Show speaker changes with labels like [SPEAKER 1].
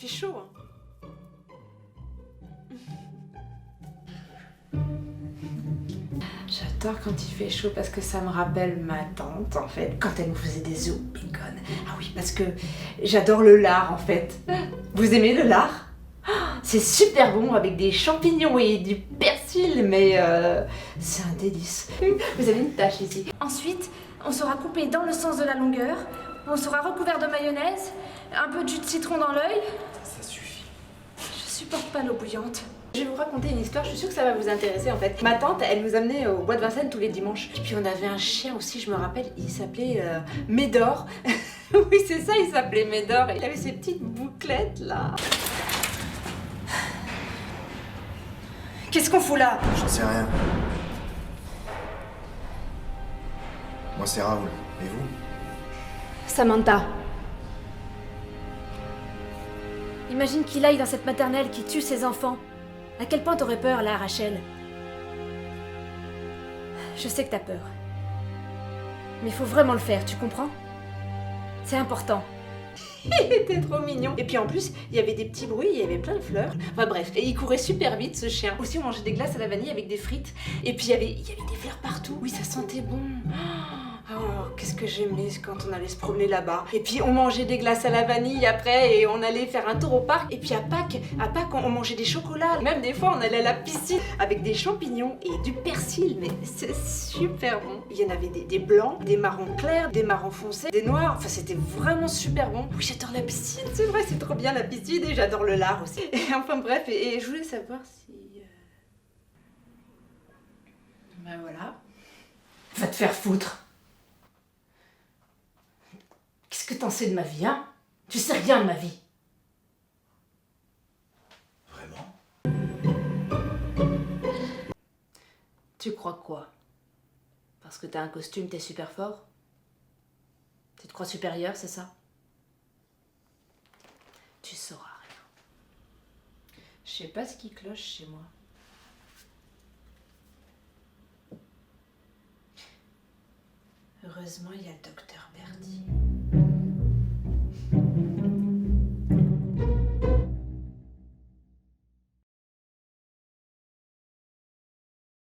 [SPEAKER 1] fait chaud, hein. J'adore quand il fait chaud parce que ça me rappelle ma tante en fait, quand elle nous faisait des œufs au bacon. Ah oui, parce que j'adore le lard en fait. Vous aimez le lard? C'est super bon avec des champignons et du persil, mais c'est un délice. Vous avez une tache ici.
[SPEAKER 2] Ensuite, on sera coupé dans le sens de la longueur, on sera recouvert de mayonnaise, un peu de jus de citron dans l'œil.
[SPEAKER 3] Ça suffit.
[SPEAKER 2] Je supporte pas l'eau bouillante.
[SPEAKER 1] Je vais vous raconter une histoire, je suis sûre que ça va vous intéresser en fait. Ma tante, elle nous amenait au bois de Vincennes tous les dimanches. Et puis on avait un chien aussi, je me rappelle, il s'appelait Médor. Oui, c'est ça, il s'appelait Médor. Il avait ses petites bouclettes là.
[SPEAKER 2] Qu'est-ce qu'on fout là?
[SPEAKER 3] J'en sais rien. Moi, c'est Raoul. Et vous?
[SPEAKER 2] Samantha. Imagine qu'il aille dans cette maternelle qui tue ses enfants. À quel point t'aurais peur là, Rachel? Je sais que t'as peur. Mais il faut vraiment le faire, tu comprends? C'est important.
[SPEAKER 1] Il était trop mignon. Et puis en plus, il y avait des petits bruits, il y avait plein de fleurs. Enfin bref, et il courait super vite ce chien. Aussi, on mangeait des glaces à la vanille avec des frites. Et puis il y avait des fleurs partout. Oui, ça sentait bon. Oh, qu'est-ce que j'aimais quand on allait se promener là-bas. Et puis on mangeait des glaces à la vanille après et on allait faire un tour au parc. Et puis à Pâques, on mangeait des chocolats. Même des fois, on allait à la piscine avec des champignons et du persil. Mais c'est super bon. Il y en avait des blancs, des marrons clairs, des marrons foncés, des noirs. Enfin, c'était vraiment super bon. Oui, j'adore la piscine. C'est vrai, c'est trop bien la piscine et j'adore le lard aussi. Et enfin bref, et je voulais savoir si... Ben voilà. Va te faire foutre. Qu'est-ce que t'en sais de ma vie, hein? Tu sais rien de ma vie.
[SPEAKER 3] Vraiment?
[SPEAKER 1] Tu crois quoi? Parce que t'as un costume, t'es super fort? Tu te crois supérieur, c'est ça? Tu sauras rien. Je sais pas ce qui cloche chez moi. Heureusement, il y a le docteur Bertie.